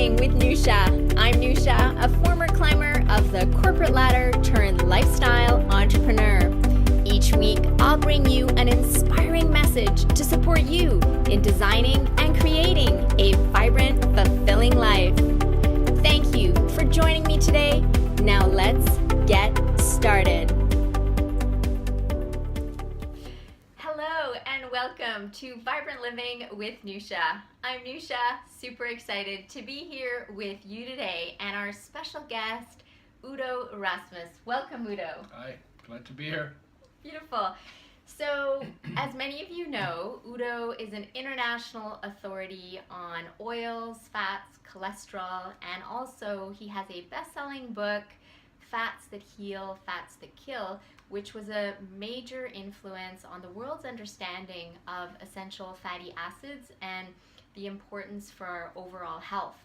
Living with Nousha. I'm Nousha, a former climber of the corporate ladder turned lifestyle entrepreneur. Each week, I'll bring you an inspiring message to support you in designing and creating a vibrant, fulfilling life. Thank you for joining me today. Now let's get started. Hello and welcome to Vibrant Living with Nousha. I'm Nousha, super excited to be here with you today and our special guest, Udo Erasmus. Welcome, Udo. Hi, glad to be here. Beautiful. So, as many of you know, Udo is an international authority on oils, fats, cholesterol, and also he has a best-selling book, Fats That Heal, Fats That Kill, which was a major influence on the world's understanding of essential fatty acids and the importance for our overall health.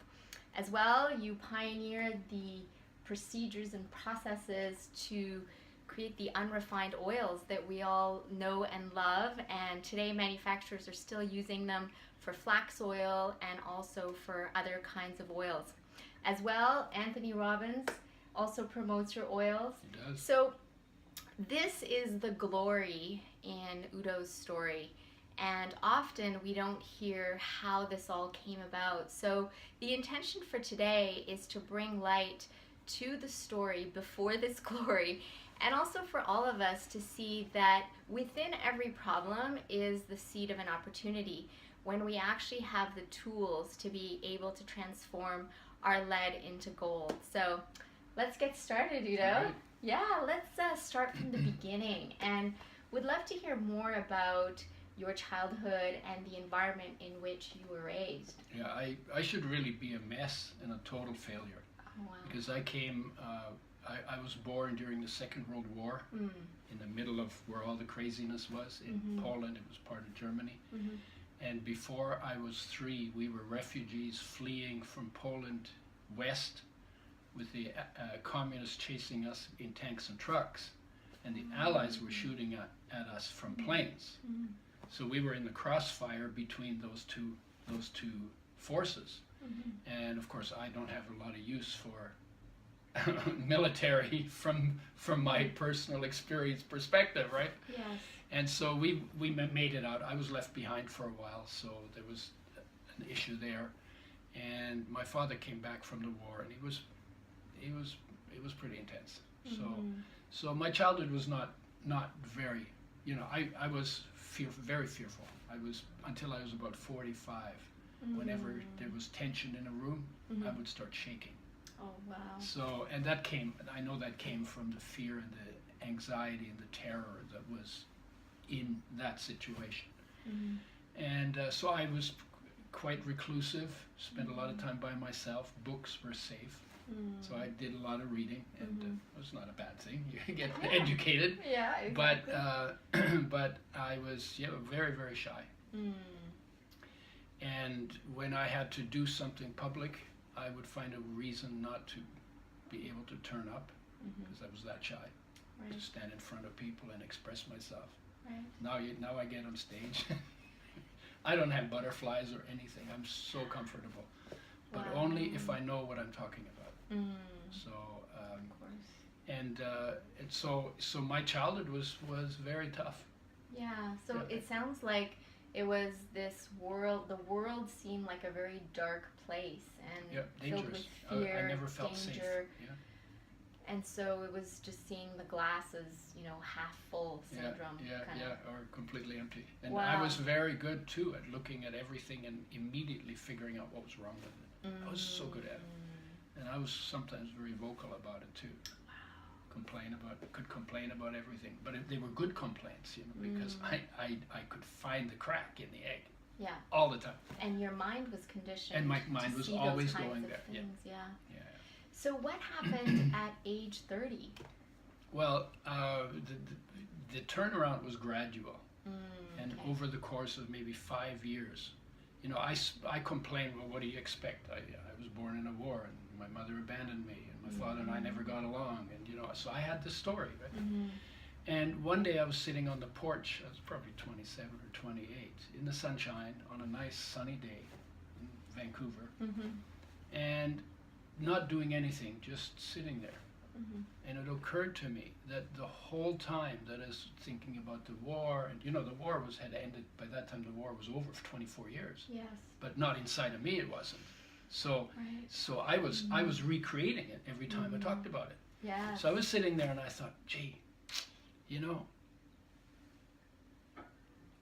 As well, you pioneered the procedures and processes to create the unrefined oils that we all know and love, and today manufacturers are still using them for flax oil and also for other kinds of oils. As well, Anthony Robbins also promotes your oils. He does. So this is the glory in Udo's story, and often we don't hear how this all came about. So the intention for today is to bring light to the story before this glory, and also for all of us to see that within every problem is the seed of an opportunity when we actually have the tools to be able to transform our lead into gold. So let's get started, Udo. Right. Yeah, let's start from the beginning, and would love to hear more about your childhood and the environment in which you were raised. Yeah, I should really be a mess and a total failure. Oh, wow. Because I came, I was born during the Second World War, in the middle of where all the craziness was in Poland. It was part of Germany. And before I was 3, we were refugees fleeing from Poland west with the communists chasing us in tanks and trucks. And the Allies were shooting at us from planes. So we were in the crossfire between those two forces. And of course, I don't have a lot of use for military from my personal experience perspective, right? Yes. And so we made it out. I was left behind for a while, so there was an issue there. And my father came back from the war, and it was pretty intense. So my childhood was not very, I was very fearful. I was, until I was about 45. Whenever there was tension in a room, I would start shaking. Oh, wow. So, and I know that came from the fear and the anxiety and the terror that was in that situation. And so I was quite reclusive, spent a lot of time by myself. Books were safe. So I did a lot of reading, and it was not a bad thing. You get educated. Yeah, exactly. But I was very, very shy. And when I had to do something public, I would find a reason not to be able to turn up, because I was that shy, to stand in front of people and express myself. Right. Now I get on stage. I don't have butterflies or anything. I'm so comfortable, but only if I know what I'm talking about. So, of course. and so my childhood was very tough. Yeah. So it sounds like it was this world. The world seemed like a very dark place and filled with fear, I never felt danger. safe. And so it was just seeing the glass as, half full syndrome. Or completely empty. And Wow. I was very good too at looking at everything and immediately figuring out what was wrong with it. I was so good at it. And I was sometimes very vocal about it too. Wow. Could complain about everything, but they were good complaints, because I could find the crack in the egg. Yeah. All the time. And your mind was conditioned. And my mind was always going there. Yeah. So what happened at age 30? Well, the turnaround was gradual, and over the course of maybe 5 years, I complained. Well, what do you expect? I was born in a war, and my mother abandoned me, and my father and I never got along, and so I had this story, right? And one day I was sitting on the porch. I was probably 27 or 28, in the sunshine on a nice sunny day in Vancouver. and not doing anything, just sitting there. And it occurred to me that the whole time that I was thinking about the war, and the war had ended, by that time the war was over for 24 years. Yes. But not inside of me, it wasn't. So, Right. so I was recreating it every time I talked about it. Yes. So I was sitting there and I thought, gee,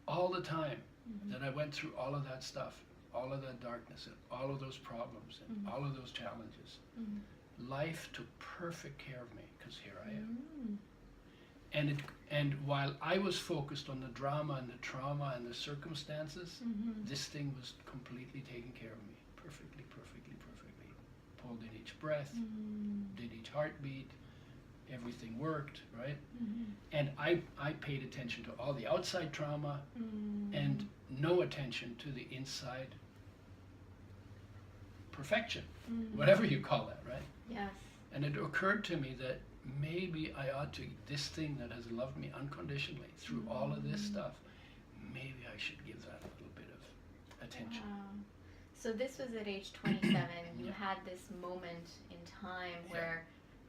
all the time that I went through all of that stuff, all of that darkness, and all of those problems, and all of those challenges, life took perfect care of me, because here I am. And while I was focused on the drama and the trauma and the circumstances, this thing was completely taking care of me, perfectly, perfectly, perfectly. Pulled in each breath, did each heartbeat, everything worked, right? And I paid attention to all the outside trauma and no attention to the inside perfection, whatever you call that, right? Yes. And it occurred to me that maybe I ought to, this thing that has loved me unconditionally through all of this stuff, maybe I should give that a little bit of attention. Wow. So this was at age 27. You had this moment in time where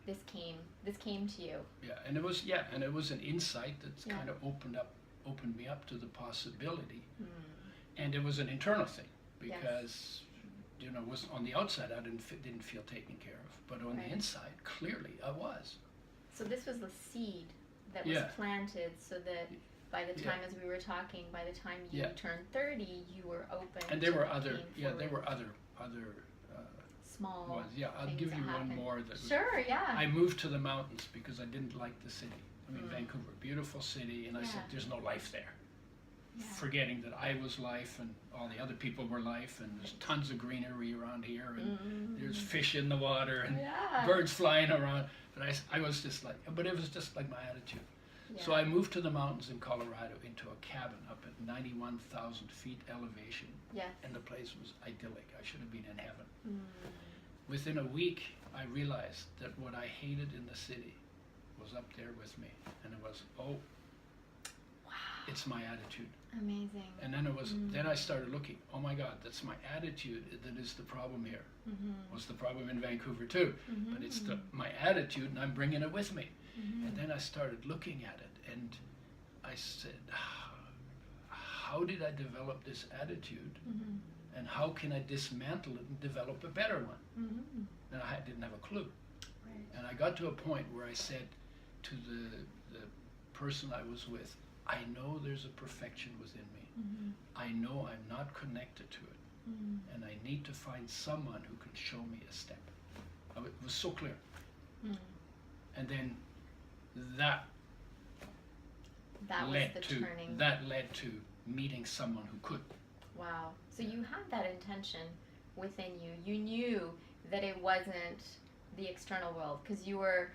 this came to you. Yeah, and it was an insight that's kind of opened me up to the possibility. And it was an internal thing, because it was on the outside I didn't feel taken care of, but on the inside clearly I was. So this was the seed that was planted, so that by the time, as we were talking, by the time you turned 30, you were open. And there were other small ones. Yeah, I'll things give that you happened. one more. Sure, yeah. I moved to the mountains because I didn't like the city. I mean, Vancouver, beautiful city, and I said, there's no life there. Forgetting that I was life and all the other people were life, and there's tons of greenery around here, and there's fish in the water and birds flying around. But I was just like, but it was just like my attitude. So I moved to the mountains in Colorado into a cabin up at 91,000 feet elevation. And the place was idyllic. I should have been in heaven. Within a week, I realized that what I hated in the city was up there with me. And it was, it's my attitude. Amazing. And then then I started looking, oh my God, that's my attitude that is the problem here. Was the problem in Vancouver too. But it's my attitude, and I'm bringing it with me. And then I started looking at it, and I said, how did I develop this attitude? And how can I dismantle it and develop a better one? And I didn't have a clue. And I got to a point where I said to the person I was with, I know there's a perfection within me. I know I'm not connected to it. And I need to find someone who can show me a step. It was so clear. And then that led to meeting someone who could. Wow. So you had that intention within you. You knew that it wasn't the external world, because you were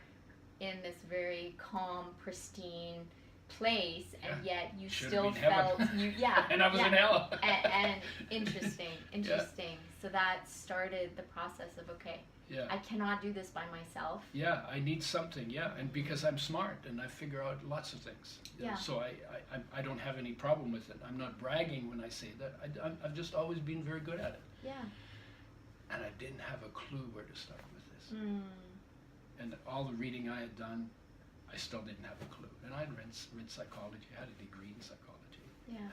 in this very calm, pristine place, and yet you still felt and I was in hell. and interesting. So that started the process of, I cannot do this by myself. I need something. And because I'm smart and I figure out lots of things. So I don't have any problem with it. I'm not bragging when I say that. I've just always been very good at it. And I didn't have a clue where to start with this. And all the reading I had done, I still didn't have a clue. And I'd read psychology. I had a degree in psychology.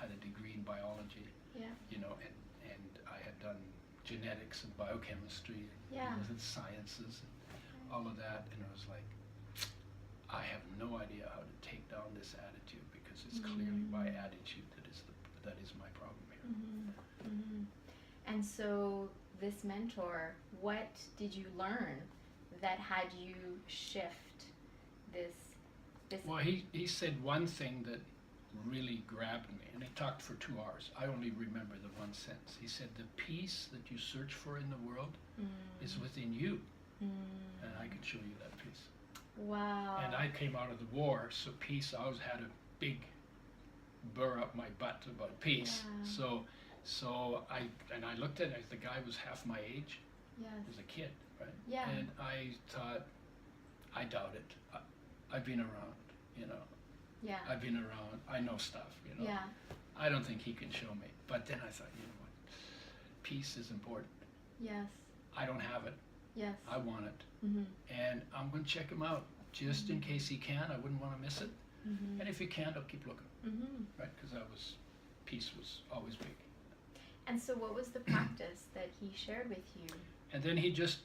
Had a degree in biology. And I had done genetics and biochemistry, and sciences, and all of that. And I was like, I have no idea how to take down this attitude, because it's clearly my attitude that is my problem here. And so this mentor, what did you learn that had you shift this? Well, he said one thing that really grabbed me, and he talked for 2 hours. I only remember the one sentence. He said, the peace that you search for in the world is within you. And I can show you that peace. Wow. And I came out of the war, so peace, I always had a big burr up my butt about peace. So I looked at it, the guy was half my age. He was a kid, right? And I thought, I doubt it. I've been around, I've been around, I know stuff, I don't think he can show me. But then I thought, what? Peace is important. I don't have it. Yes. I want it. And I'm going to check him out just in case he can. I wouldn't want to miss it. And if he can't, I'll keep looking. Right? Because peace was always big. And so what was the practice that he shared with you? And then he just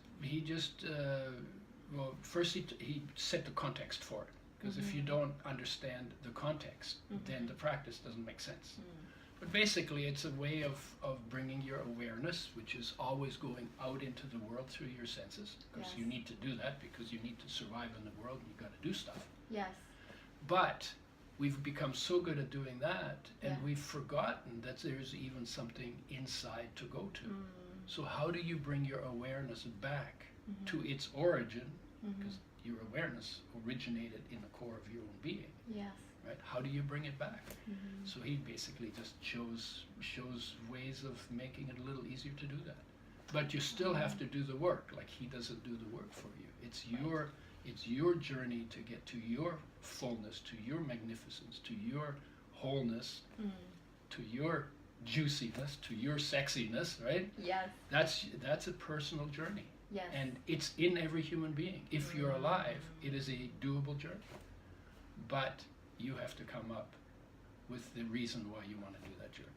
well, first he set the context for it. Because if you don't understand the context, then the practice doesn't make sense. But basically, it's a way of bringing your awareness, which is always going out into the world through your senses. Because you need to do that because you need to survive in the world and you've got to do stuff. Yes. But we've become so good at doing that, and we've forgotten that there's even something inside to go to. So how do you bring your awareness back to its origin? Because your awareness originated in the core of your own being. Yes. Right? How do you bring it back? So he basically just shows ways of making it a little easier to do that. But you still have to do the work. Like he doesn't do the work for you. It's your journey to get to your fullness, to your magnificence, to your wholeness, to your juiciness, to your sexiness, right? Yes. That's a personal journey. Yes. And it's in every human being. If you're alive, it is a doable journey. But you have to come up with the reason why you want to do that journey.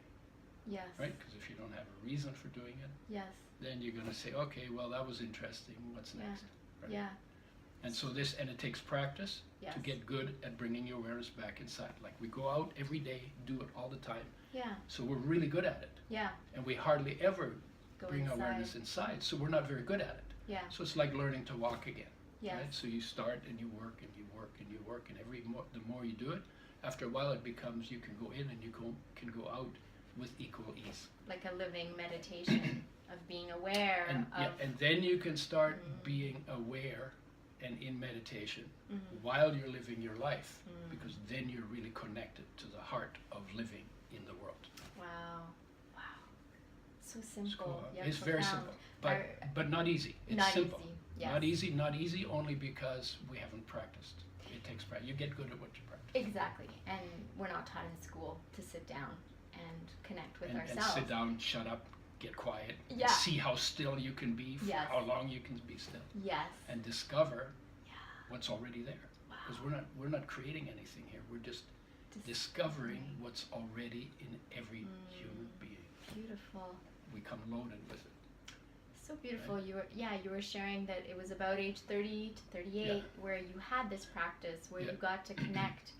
Yes. Right? Because if you don't have a reason for doing it, yes, then you're going to say, okay, well, that was interesting. What's next? Right? Yeah. And so it takes practice to get good at bringing your awareness back inside. Like we go out every day, do it all the time. Yeah. So we're really good at it. Yeah. And we hardly ever bring inside. awareness inside, so we're not very good at it. Yeah. So it's like learning to walk again. Yes. Right? So you start and you work and you work and you work, and the more you do it, after a while it becomes you can go in and you can go out with equal ease. Like a living meditation of being aware and then you can start being aware and in meditation while you're living your life, because then you're really connected to the heart of living in the world. Wow. Wow. So simple. It's cool, huh? Yet It's very profound. simple, but not easy. It's not simple. Easy. Yes. Not easy only because we haven't practiced. It takes practice. You get good at what you practice. Exactly. And we're not taught in school to sit down and connect with ourselves. And sit down, shut up, get quiet, see how still you can be, for how long you can be still. Yes. And discover what's already there. Because we're not creating anything here. We're just discovering what's already in every human being. Beautiful. We come loaded with it. So beautiful. Right? You were sharing that it was about age 30 to 38 where you had this practice where you got to connect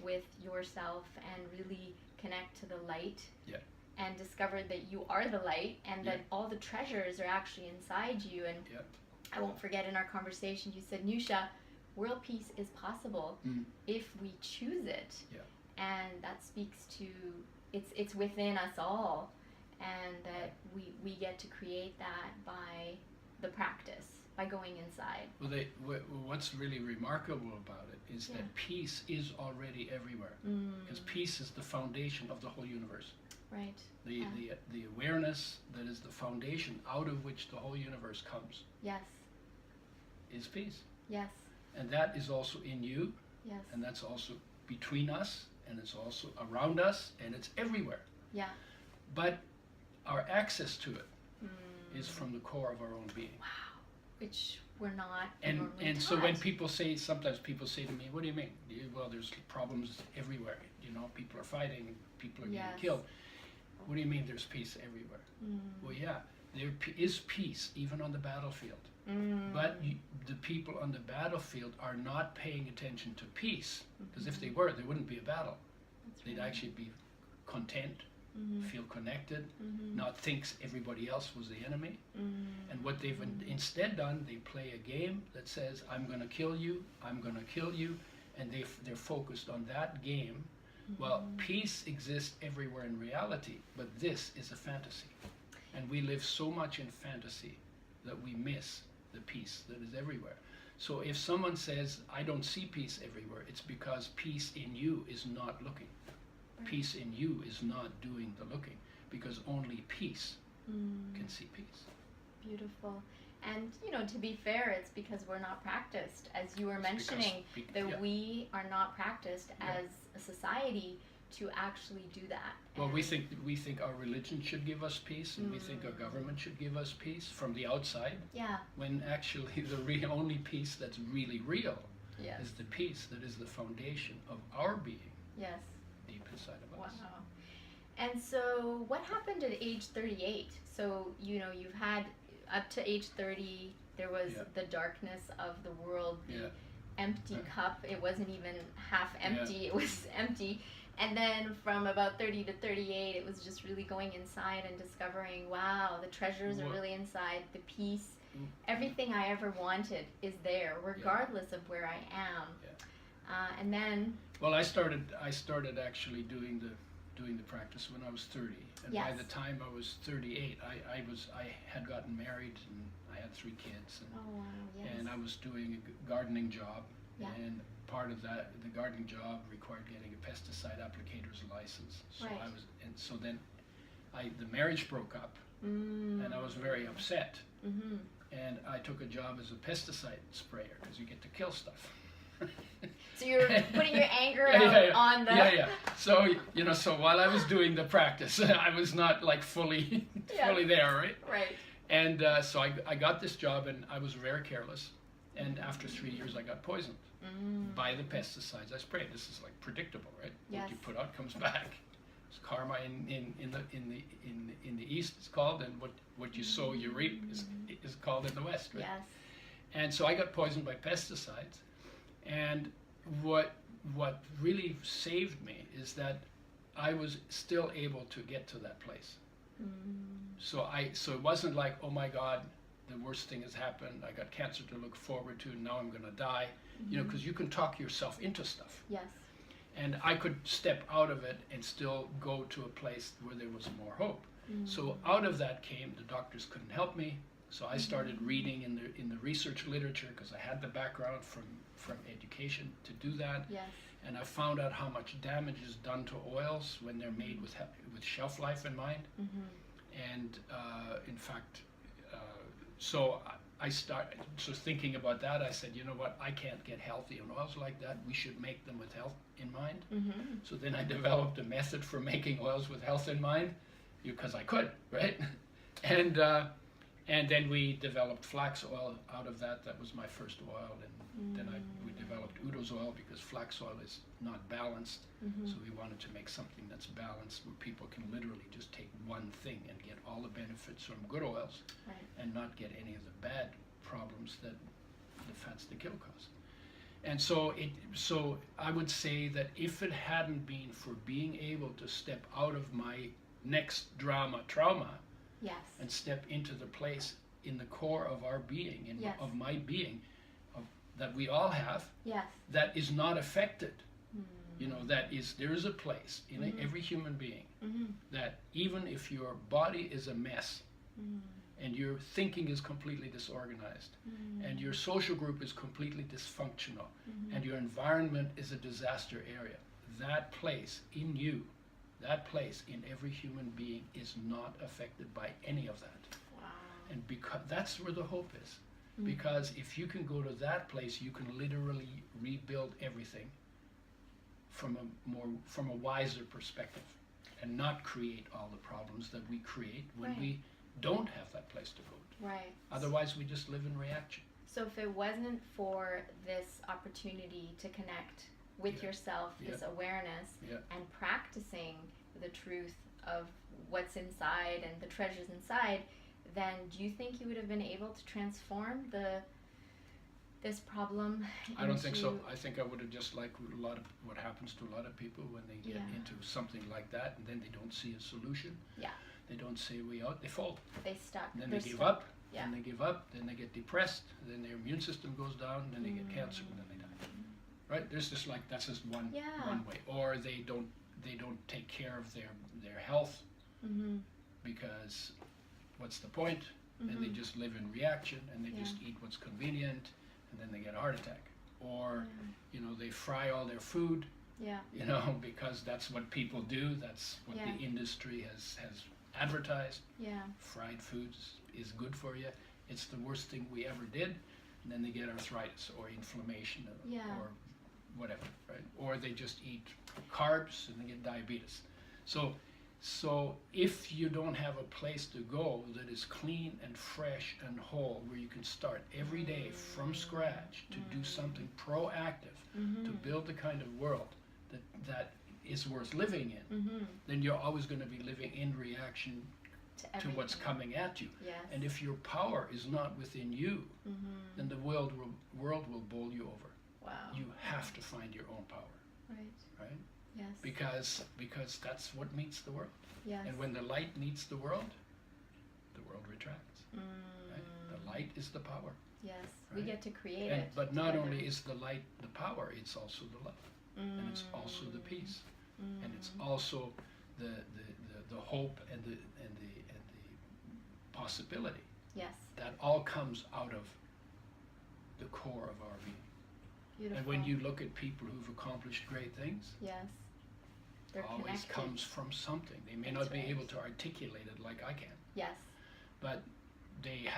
with yourself and really connect to the light. Yeah. And discovered that you are the light and that all the treasures are actually inside you. And I won't forget in our conversation you said, Nousha, world peace is possible if we choose it. Yeah. And that speaks to it's within us all, and that we get to create that by the practice, by going inside. Well, what's really remarkable about it is that peace is already everywhere, because peace is the foundation of the whole universe. Right. The awareness that is the foundation out of which the whole universe comes. Yes. Is peace. Yes. And that is also in you. Yes. And that's also between us, and it's also around us, and it's everywhere. Yeah. But our access to it is from the core of our own being. Wow. Which we're not and taught. So when sometimes people say to me, what do you mean? Well, there's problems everywhere. You know, people are fighting, people are getting killed. What do you mean there's peace everywhere? Well, yeah, there is peace even on the battlefield. But the people on the battlefield are not paying attention to peace, because if they were, there wouldn't be a battle. They'd actually be content, feel connected, not think everybody else was the enemy. And what they've instead done, they play a game that says, I'm going to kill you, I'm going to kill you, and they're focused on that game. Well, peace exists everywhere in reality, but this is a fantasy. And we live so much in fantasy that we miss the peace that is everywhere. So if someone says, I don't see peace everywhere, it's because peace in you is not looking. Right. Peace in you is not doing the looking, because only peace can see peace. Beautiful. And, to be fair, it's because we're not practiced, as you were mentioning, that we are not practiced as a society to actually do that. Well, we think our religion should give us peace, and we think our government should give us peace from the outside. Yeah. When actually the only peace that's really real Yes. is the peace that is the foundation of our being. Yes. Deep inside of us. Wow. And so, what happened at age 38? So, you've had up to age 30. There was the darkness of the world, the empty cup. It wasn't even half empty. It was empty. And then from about 30 to 38, it was just really going inside and discovering, wow, the treasures are really inside, the peace. Everything I ever wanted is there, regardless of where I am. And then... Well, I started actually doing the practice when I was 30. And by the time I was 38, I had gotten married, and I had 3 kids. And, and I was doing a gardening job. And part of that, the gardening job required getting a pesticide applicator's license. So so then the marriage broke up, and I was very upset. And I took a job as a pesticide sprayer, because you get to kill stuff. So you're putting your anger on the... So, so while I was doing the practice, I was not like fully there, right? Right. And so I got this job, and I was very careless. And after 3 years, I got poisoned by the pesticides I sprayed. This is like predictable, right? Yes. What you put out comes back. It's karma in the East, it's called, and what you sow, you reap is called in the West, right? Yes. And so I got poisoned by pesticides. And what really saved me is that I was still able to get to that place. So it wasn't like, oh my God, the worst thing has happened. I got cancer to look forward to, and now I'm going to die. Because you can talk yourself into stuff. Yes. And I could step out of it and still go to a place where there was more hope. So out of that came, the doctors couldn't help me. So I started reading in the research literature, because I had the background from education to do that. Yes. And I found out how much damage is done to oils when they're made with shelf life in mind. And in fact, so thinking about that, I said, you know what, I can't get healthy on oils like that. We should make them with health in mind. So then I developed a method for making oils with health in mind, because I could, right? And then we developed flax oil out of that. That was my first oil. And then we developed Udo's oil, because flax oil is not balanced. So we wanted to make something that's balanced, where people can literally just take one thing and get all the benefits from good oils, and not get any of the bad problems that the fats that kill cause. And so I would say that if it hadn't been for being able to step out of my next trauma, and step into the place in the core of our being, of my being, that we all have, that is not affected. There is a place in every human being that even if your body is a mess, and your thinking is completely disorganized, and your social group is completely dysfunctional, and your environment is a disaster area, that place in you, that place in every human being is not affected by any of that. Wow. And because that's where the hope is. Because if you can go to that place, you can literally rebuild everything from a wiser perspective, and not create all the problems that we create when we don't have that place to go to. Right. Otherwise, we just live in reaction. So if it wasn't for this opportunity to connect with yourself, this awareness, and practicing the truth of what's inside and the treasures inside, then do you think you would have been able to transform this problem? I don't think so. I think I would have just like what happens to a lot of people when they get into something like that, and then they don't see a solution. They don't see a way out. They fall. They stuck. And then they give up. Then they give up. Then they get depressed. Then their immune system goes down. Then they get cancer. And then they die. Right? There's just that's just one way. Or they don't take care of their health, because what's the point? And they just live in reaction, and they just eat what's convenient, and then they get a heart attack. Or they fry all their food, because that's what people do. That's what the industry has advertised. Fried foods is good for you. It's the worst thing we ever did. And then they get arthritis or inflammation or whatever, right? Or they just eat carbs and they get diabetes. So if you don't have a place to go that is clean and fresh and whole, where you can start every day from scratch to do something proactive, to build the kind of world that is worth living in, then you're always going to be living in reaction to what's coming at you. Yes. And if your power is not within you, then the world will bowl you over. Wow. You have to find your own power, Right. right? Yes. Because that's what meets the world. Yes. And when the light meets the world retracts. Right? The light is the power. Yes. Right? We get to create And, it. but not together. only is the light the power, it's also the love. And it's also the peace. And it's also the hope and the possibility. Yes. That all comes out of the core of our being. Beautiful. And when you look at people who've accomplished great things, Yes. They're always connected. comes from something. They may That's not be right. able to articulate it like I can, Yes. but they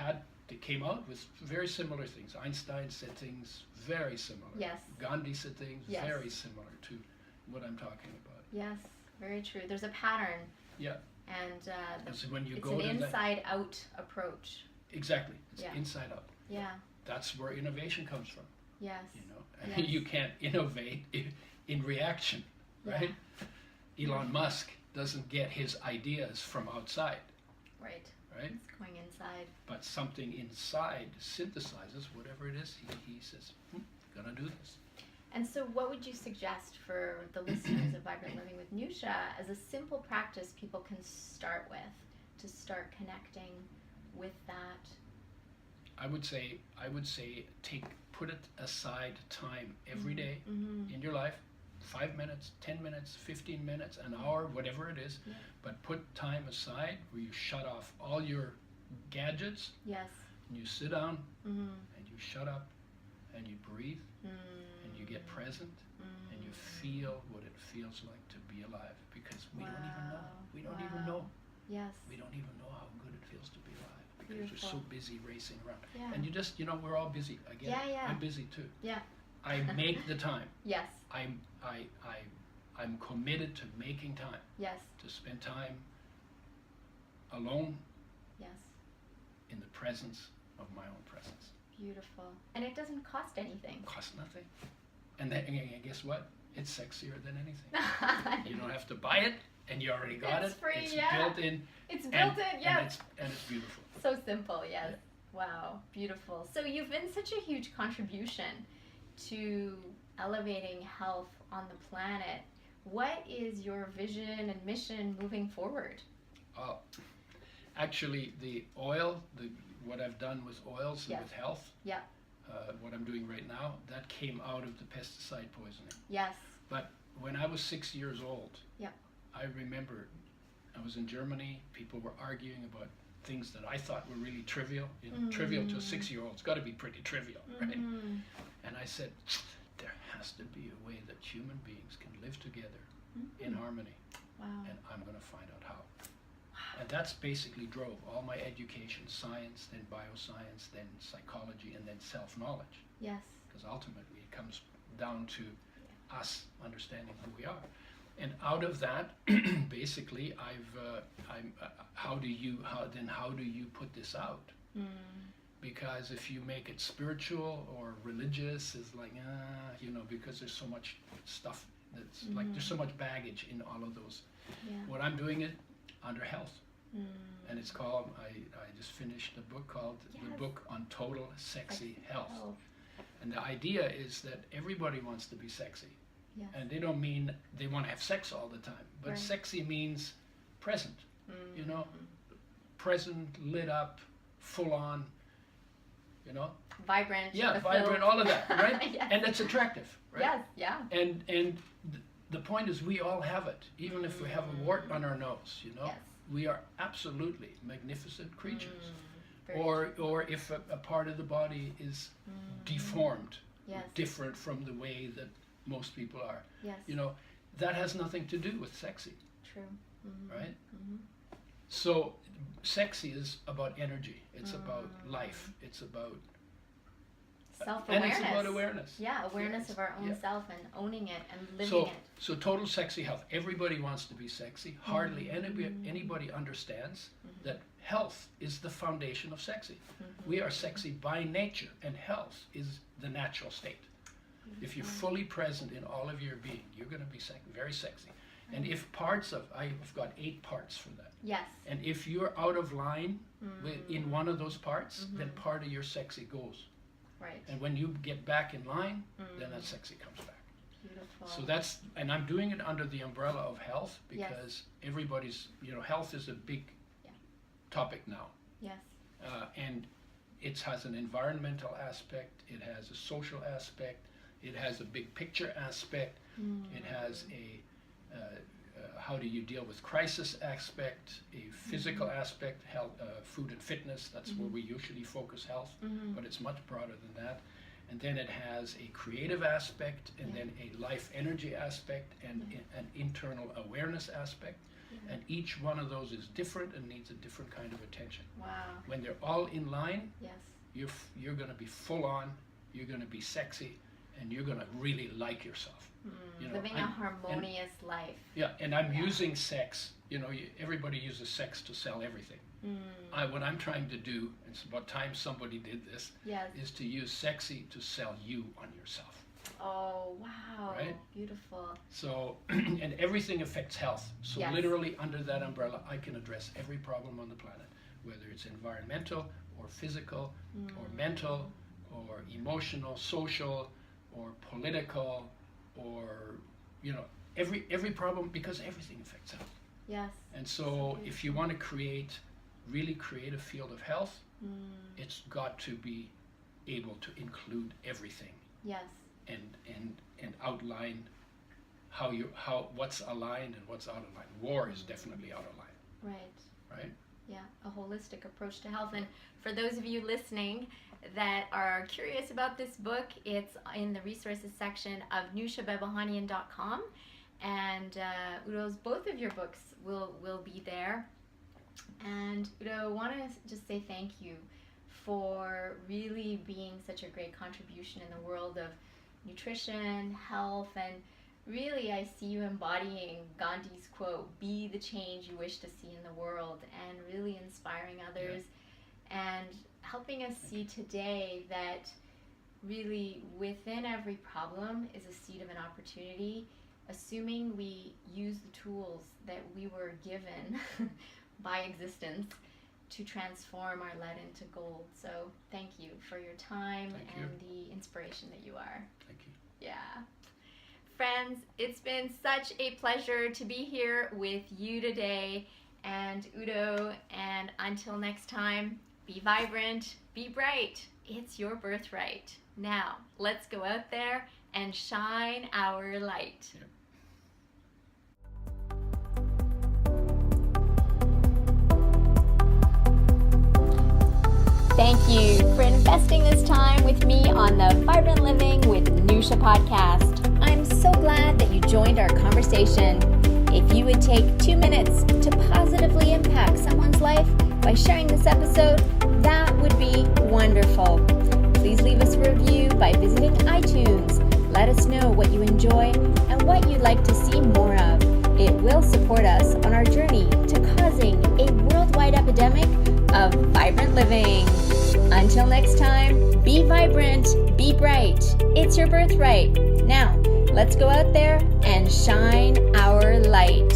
came out with very similar things. Einstein said things very similar. Yes. Gandhi said things Yes. very similar to what I'm talking about. Yes. Very true. There's a pattern. Yeah. And And so when you it's go an to that, inside-out approach. exactly, it's Yeah. inside out. Yeah. That's where innovation comes from. Yes. You know, and Yes. you can't innovate in reaction, right? Elon Musk doesn't get his ideas from outside, Right. right? It's going inside. But something inside synthesizes whatever it is. He says, gonna do this. And so what would you suggest for the listeners of Vibrant Living with Nousha as a simple practice people can start with to start connecting with that? I would say put it aside time every day in your life, 5 minutes, 10 minutes, 15 minutes, an hour, whatever it is, but put time aside where you shut off all your gadgets, Yes. and you sit down and you shut up and you breathe and you get present and you feel what it feels like to be alive, because we don't even know. We don't even know. Yes. We don't even know how good it feels to be alive, because Beautiful. we're so busy racing around. Yeah. And you just, we're all busy. I get it. Yeah. I'm busy too. Yeah. I make the time. Yes. I'm committed to making time, Yes. to spend time alone Yes. in the presence of my own presence. Beautiful. And it doesn't cost anything. Costs nothing. And guess what? It's sexier than anything. You don't have to buy it, and you already got It's it. free, It's yeah. built in. It's built in, yes. And it's beautiful. So simple, yes. Yeah. Wow, beautiful. So you've been such a huge contribution to elevating health on the planet. What is your vision and mission moving forward? Actually, the oil, what I've done with oils and with health, Yeah. what I'm doing right now, that came out of the pesticide poisoning. Yes. But when I was 6 years old, Yeah. I remember I was in Germany, people were arguing about things that I thought were really trivial. Trivial to a 6-year-old, it's got to be pretty trivial, right? And I said, there has to be a way that human beings can live together in harmony, Wow. and I'm going to find out how. And that's basically drove all my education, science, then bioscience, then psychology, and then self-knowledge. Yes. Because ultimately it comes down to us understanding who we are. And out of that, basically, how do you put this out? Because if you make it spiritual or religious, it's like, because there's so much stuff that's like, there's so much baggage in all of those. Yeah. What I'm doing it under health. And it's called, I just finished a book called The Book on Total Sexy Health. And the idea is that everybody wants to be sexy. Yes. And they don't mean they want to have sex all the time, but Right. sexy means present, present, lit up, full on, Vibrant. Yeah, fulfilled. vibrant, all of that, right? Yes. And it's attractive, right? Yes, yeah. And the point is we all have it, even if we have a wart on our nose, Yes. We are absolutely magnificent creatures. Very Or if a part of the body is deformed, Yes. different from the way that most people are, Yes. that has nothing to do with sexy, True. right? So sexy is about energy, it's about life, it's about Self-awareness. And it's about awareness. Yeah, awareness of our own Yeah. self and owning it and living it. So total sexy health. Everybody wants to be sexy. Hardly anybody understands that health is the foundation of sexy. We are sexy by nature, and health is the natural state. If you're fully present in all of your being, you're going to be very sexy. And if I've got 8 parts for that. Yes. And if you're out of line in one of those parts, then part of your sexy goes. Right. And when you get back in line, then that sexy comes back. Beautiful. So and I'm doing it under the umbrella of health because everybody's, health is a big topic now. Yes. And it has an environmental aspect, it has a social aspect, it has a big picture aspect, it has a how do you deal with crisis aspect, a physical aspect, health, food and fitness, that's where we usually focus health, but it's much broader than that. And then it has a creative aspect, and then a life energy aspect, and an internal awareness aspect. And each one of those is different and needs a different kind of attention. Wow. When they're all in line, yes. you're going to be full on, you're going to be sexy, and you're going to really like yourself. Living a harmonious life. Yeah, and I'm using sex. Everybody uses sex to sell everything. What I'm trying to do, it's about time somebody did this, is to use sexy to sell you on yourself. Oh, wow. Right? Beautiful. So, and everything affects health. So literally under that umbrella, I can address every problem on the planet, whether it's environmental or physical or mental or emotional, social or political or, every problem, because everything affects health. Yes. And so if you want to really create a field of health, it's got to be able to include everything. Yes. And outline what's aligned and what's out of line. War is definitely out of line. Right? Yeah, a holistic approach to health. And for those of you listening that are curious about this book, it's in the resources section of NoushaBehbahanian.com. And Udo's, both of your books will be there. And Udo, I want to just say thank you for really being such a great contribution in the world of nutrition, health, and really I see you embodying Gandhi's quote, be the change you wish to see in the world, and really inspiring others and helping us see today that really within every problem is a seed of an opportunity, assuming we use the tools that we were given by existence to transform our lead into gold. So thank you for your time and the inspiration that you are. Thank you. Yeah. Friends, it's been such a pleasure to be here with you today and Udo, and until next time, be vibrant, be bright. It's your birthright. Now, let's go out there and shine our light. Yep. Thank you for investing this time with me on the Vibrant Living with Nousha podcast. I'm so glad that you joined our conversation. If you would take 2 minutes to positively impact someone's life by sharing this episode, that would be wonderful. Please leave us a review by visiting iTunes. Let us know what you enjoy and what you'd like to see more of. It will support us on our journey to causing a worldwide epidemic of vibrant living. Until next time, be vibrant, be bright. It's your birthright. Now, let's go out there and shine our light.